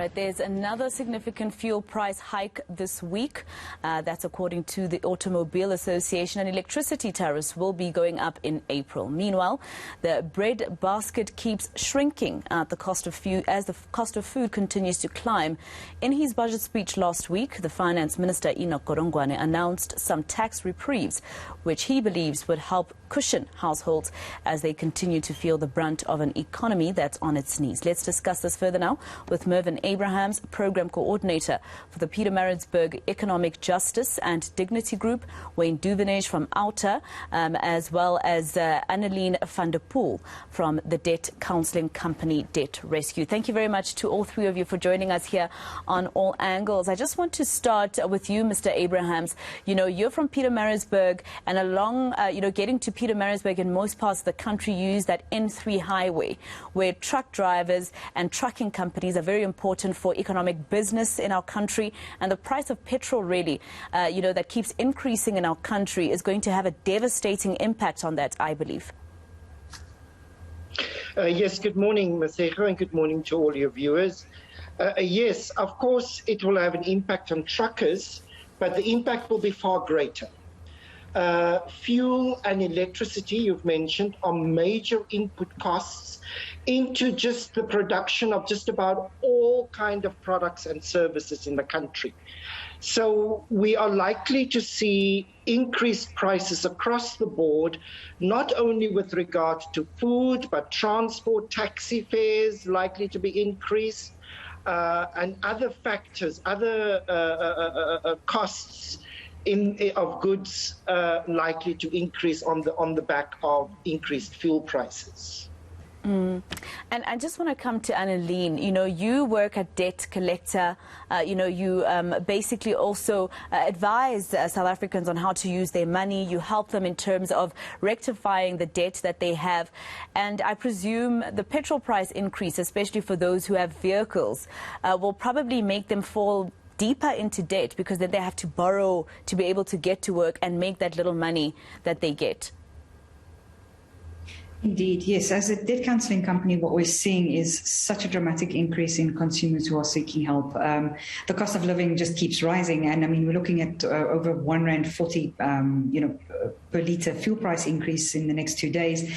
right, there's another significant fuel price hike this week. That's according to the Automobile Association, and electricity tariffs will be going up in April. Meanwhile, the bread basket keeps shrinking as the cost of food continues to climb. In his budget speech last week, the Finance Minister Outa announced some tax reprieves, which he believes would help cushion households as they continue to feel the brunt of an economy that's on its knees. Let's discuss this further now with Mervyn Abrahams, Program Coordinator for the Pietermaritzburg Economic Justice and Dignity Group, Wayne Duvenage from Outa, as well as Annelien van der Poel from the debt counselling company Debt Rescue. Thank you very much to all three of you for joining us here on All Angles. I just want to start with you, Mr. Abrahams. You know, you're from Pietermaritzburg, and along, getting to Pietermaritzburg in most parts of the country, you use that N3 highway, where truck drivers and trucking companies are very important for economic business in our country. And the price of petrol really, that keeps increasing in our country is going to have a devastating impact on that, I believe. Yes, good morning, Masego, and good morning to all your viewers. Yes, of course, it will have an impact on truckers, but the impact will be far greater. Fuel and electricity, you've mentioned, are major input costs into just the production of just about all kind of products and services in the country. So we are likely to see increased prices across the board, not only with regard to food, but transport, taxi fares likely to be increased, and other factors, other costs of goods likely to increase on the back of increased fuel prices. And I just want to come to Annelien. You know, you work at Debt Collector. You basically also advise South Africans on how to use their money. You help them in terms of rectifying the debt that they have. And I presume the petrol price increase, especially for those who have vehicles, will probably make them fall deeper into debt, because then they have to borrow to be able to get to work and make that little money that they get. Indeed, yes. As a debt counselling company, what we're seeing is such a dramatic increase in consumers who are seeking help. The cost of living just keeps rising, and I mean, we're looking at over R1.40, per litre fuel price increase in the next 2 days.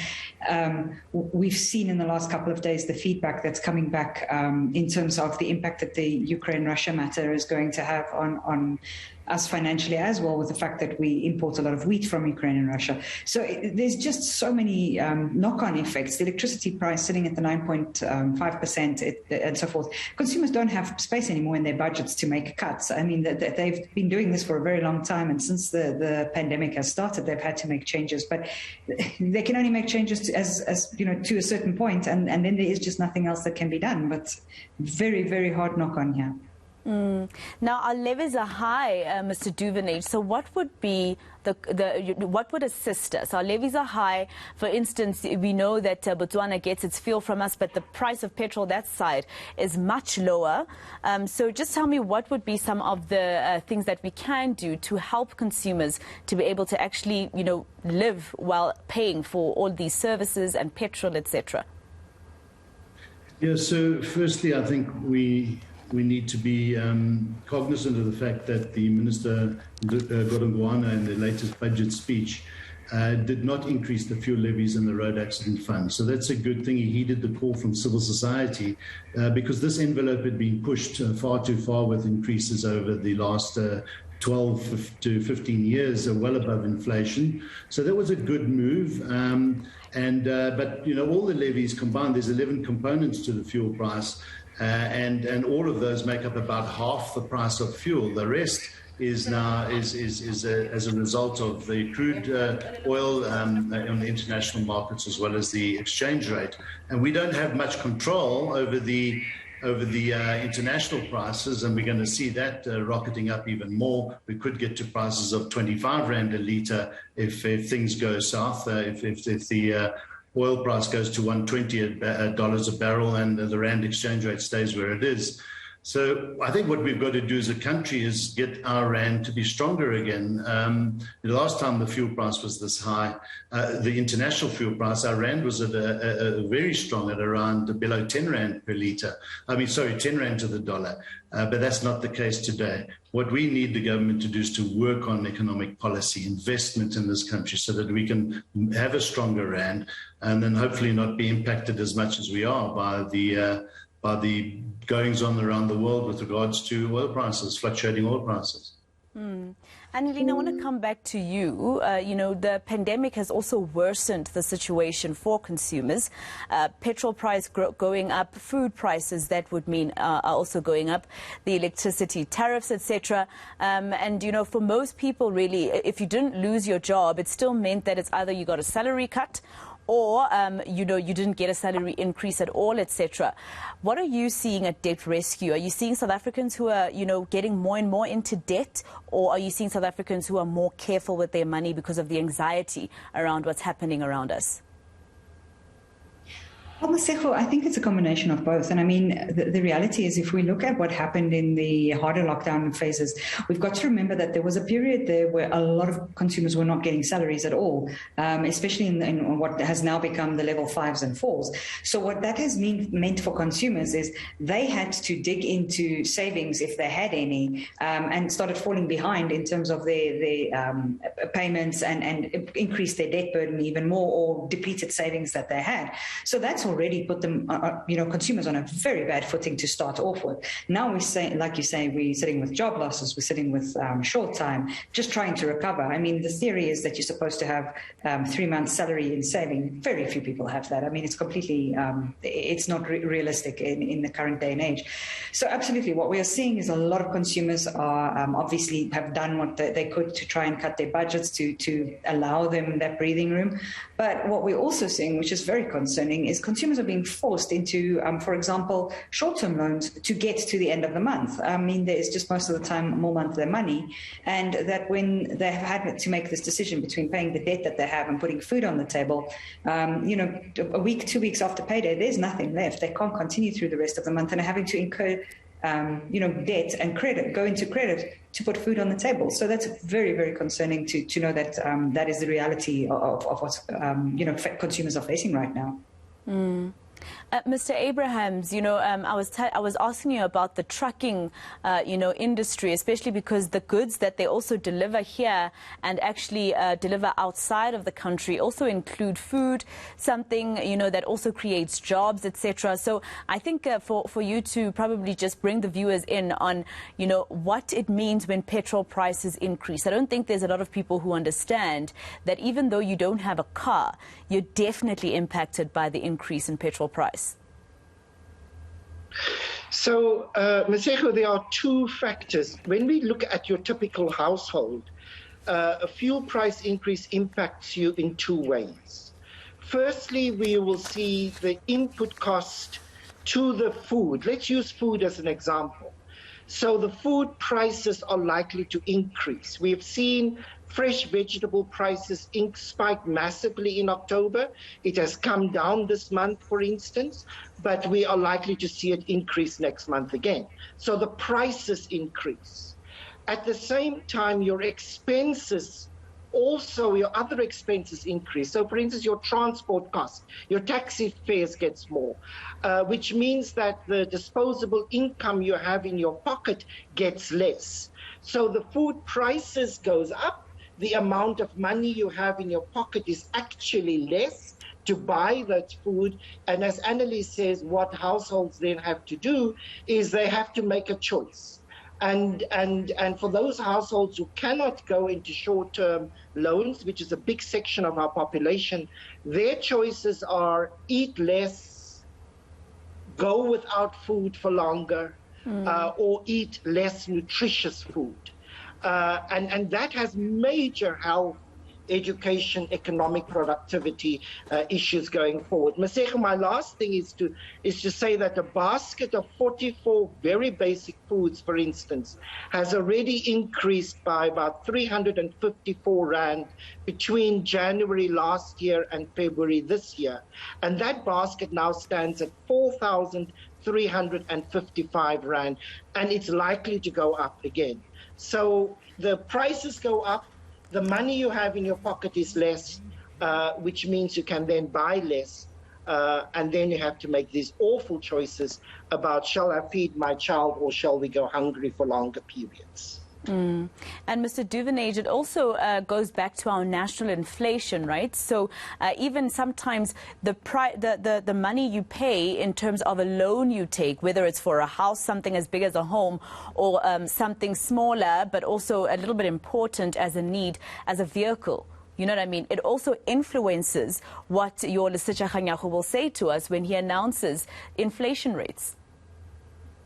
We've seen in the last couple of days the feedback that's coming back in terms of the impact that the Ukraine-Russia matter is going to have on us financially as well, with the fact that we import a lot of wheat from Ukraine and Russia. So there's just so many knock-on effects. The electricity price sitting at the 9.5% and so forth. Consumers don't have space anymore in their budgets to make cuts. I mean, they've been doing this for a very long time, and since the pandemic has started, they've had to make changes. But they can only make changes to a certain point, and then there is just nothing else that can be done. But very, very hard knock-on here. Now, our levies are high, Mr. Duvenage. So what would be what would assist us? Our levies are high. For instance, we know that Botswana gets its fuel from us, but the price of petrol that side is much lower. So just tell me, what would be some of the things that we can do to help consumers to be able to actually, live while paying for all these services and petrol, etc.? Yeah, so firstly, I think we need to be cognizant of the fact that the Minister Godongwana in the latest budget speech did not increase the fuel levies and the road accident fund. So that's a good thing. He heeded the call from civil society because this envelope had been pushed far too far with increases over the last 12 to 15 years, well above inflation. So that was a good move. But all the levies combined, there's 11 components to the fuel price. And all of those make up about half the price of fuel. The rest is now as a result of the crude oil on the international markets, as well as the exchange rate. And we don't have much control over the international prices, and we're going to see that rocketing up even more. We could get to prices of 25 Rand a litre if things go south, if the oil price goes to $120 a barrel and the Rand exchange rate stays where it is. So I think what we've got to do as a country is get our rand to be stronger again. The last time the fuel price was this high, the international fuel price, our rand was at a very strong, at around below 10 rand per litre. 10 rand to the dollar. But that's not the case today. What we need the government to do is to work on economic policy, investment in this country so that we can have a stronger rand and then hopefully not be impacted as much as we are by the goings on around the world with regards to oil prices, fluctuating oil prices. Annelien, I want to come back to you. The pandemic has also worsened the situation for consumers. Petrol price going up, food prices, that would mean, are also going up, the electricity tariffs, etc. For most people, really, if you didn't lose your job, it still meant that it's either you got a salary cut or, you didn't get a salary increase at all, etc. What are you seeing at Debt Rescue? Are you seeing South Africans who are, getting more and more into debt? Or are you seeing South Africans who are more careful with their money because of the anxiety around what's happening around us? Well, Masego, I think it's a combination of both. And I mean, the reality is if we look at what happened in the harder lockdown phases, we've got to remember that there was a period there where a lot of consumers were not getting salaries at all, especially in what has now become the level 5s and 4s. So what that has meant for consumers is they had to dig into savings if they had any, and started falling behind in terms of their payments and increased their debt burden even more or depleted savings that they had. So that's already put them, consumers on a very bad footing to start off with. Now we say, like you say, we're sitting with job losses, we're sitting with short time, just trying to recover. I mean, the theory is that you're supposed to have 3 months salary in saving. Very few people have that. I mean, it's completely, it's not realistic in the current day and age. So absolutely, what we are seeing is a lot of consumers are obviously have done what they could to try and cut their budgets to allow them that breathing room. But what we're also seeing, which is very concerning, is consumers are being forced into, for example, short-term loans to get to the end of the month. I mean, there is just most of the time more monthly money, and that when they have had to make this decision between paying the debt that they have and putting food on the table, a week, 2 weeks after payday, there's nothing left. They can't continue through the rest of the month and are having to incur debt and go into credit to put food on the table. So that's very, very concerning to know that that is the reality of what consumers are facing right now. Mr. Abrahams, I was asking you about the trucking, industry, especially because the goods that they also deliver here and actually deliver outside of the country also include food, something, that also creates jobs, etc. So I think for you to probably just bring the viewers in on, what it means when petrol prices increase. I don't think there's a lot of people who understand that even though you don't have a car, you're definitely impacted by the increase in petrol price. So, Masego, there are two factors. When we look at your typical household, a fuel price increase impacts you in two ways. Firstly, we will see the input cost to the food. Let's use food as an example. So the food prices are likely to increase. We have seen fresh vegetable prices spike massively in October. It has come down this month, for instance, but we are likely to see it increase next month again. So the prices increase. At the same time, your expenses, also your other expenses increase. So for instance, your transport costs, your taxi fares gets more, which means that the disposable income you have in your pocket gets less. So the food prices goes up. The amount of money you have in your pocket is actually less to buy that food. And as Annelien says, what households then have to do is they have to make a choice. And for those households who cannot go into short-term loans, which is a big section of our population, their choices are eat less, go without food for longer, or eat less nutritious food. And that has major health, education, economic productivity issues going forward. Masego, my last thing is to say that a basket of 44 very basic foods, for instance, has already increased by about 354 rand between January last year and February this year. And that basket now stands at 4,000 355 rand, and it's likely to go up again. So the prices go up, the money you have in your pocket is less, which means you can then buy less, and then you have to make these awful choices about, shall I feed my child or shall we go hungry for longer periods? And Mr. Duvenage, it also goes back to our national inflation, right? So even sometimes the money you pay in terms of a loan you take, whether it's for a house, something as big as a home, or something smaller, but also a little bit important as a need, as a vehicle. You know what I mean? It also influences what your Lesitsha Kganyago will say to us when he announces inflation rates.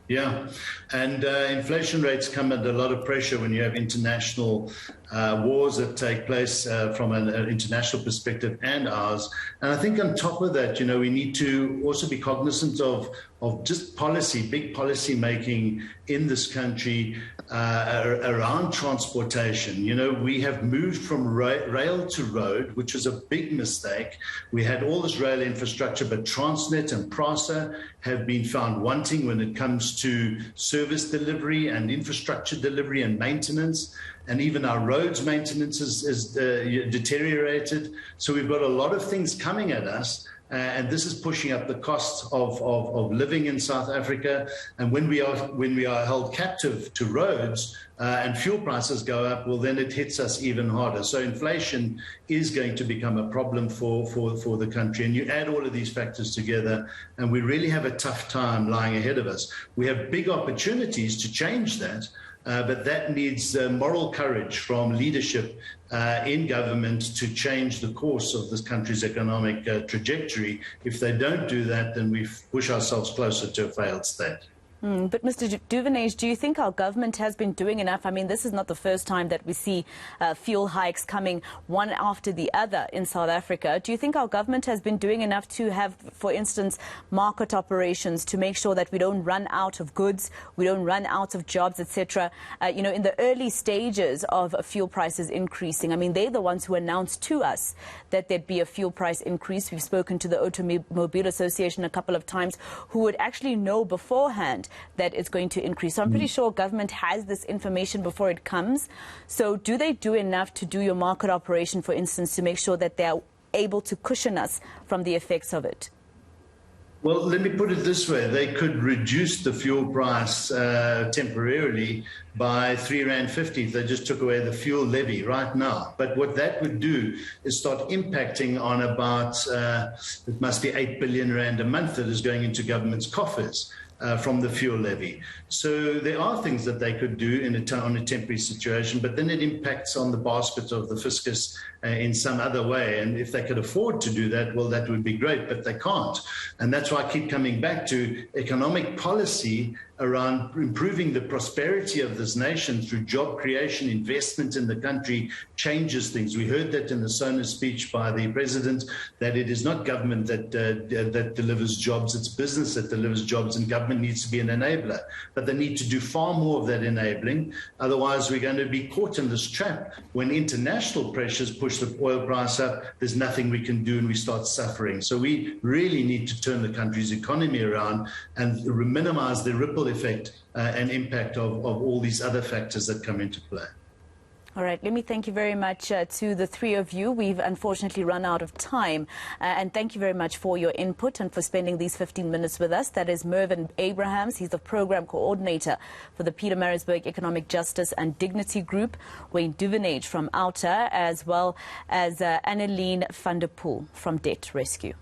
Yeah, and inflation rates come under a lot of pressure when you have international wars that take place from an international perspective and ours. And I think on top of that, you know, we need to also be cognizant of just policy, big policy making in this country around transportation. You know, we have moved from rail to road, which was a big mistake. We had all this rail infrastructure, but Transnet and PRASA have been found wanting when it comes to service delivery and infrastructure delivery and maintenance. And even our roads maintenance is deteriorated. So we've got a lot of things coming at us. And this is pushing up the cost of living in South Africa. And when we are held captive to roads and fuel prices go up, well, then it hits us even harder. So inflation is going to become a problem for the country. And you add all of these factors together, and we really have a tough time lying ahead of us. We have big opportunities to change that. But that needs moral courage from leadership in government to change the course of this country's economic trajectory. If they don't do that, then we push ourselves closer to a failed state. But Mr. Duvenage, do you think our government has been doing enough? I mean, this is not the first time that we see fuel hikes coming one after the other in South Africa. Do you think our government has been doing enough to have, for instance, market operations to make sure that we don't run out of goods, we don't run out of jobs, etc.? You know, in the early stages of fuel prices increasing, I mean, they're the ones who announced to us that there'd be a fuel price increase. We've spoken to the Outa Association a couple of times, who would actually know beforehand that it's going to increase. So I'm pretty sure government has this information before it comes. So do they do enough to do your market operation, for instance, to make sure that they're able to cushion us from the effects of it? Well, let me put it this way. They could reduce the fuel price temporarily by R3.50 if they just took away the fuel levy right now. But what that would do is start impacting on about, it must be 8 billion rand a month that is going into government's coffers. From the fuel levy. So there are things that they could do on a temporary situation, but then it impacts on the basket of the fiscus in some other way. And if they could afford to do that, well, that would be great, but they can't. And that's why I keep coming back to economic policy around improving the prosperity of this nation through job creation, investment in the country changes things. We heard that in the Sona speech by the president, that it is not government that delivers jobs, it's business that delivers jobs, and government needs to be an enabler. But they need to do far more of that enabling. Otherwise, we're going to be caught in this trap when international pressures push the oil price up, there's nothing we can do and we start suffering. So we really need to turn the country's economy around and minimize the ripple effect and impact of all these other factors that come into play. All right, let me thank you very much to the three of you. We've unfortunately run out of time. And thank you very much for your input and for spending these 15 minutes with us. That is Mervyn Abrahams. He's the program coordinator for the Pietermaritzburg Economic Justice and Dignity Group. Wayne Duvenage from Outa, as well as Annelien van der Poel from Debt Rescue.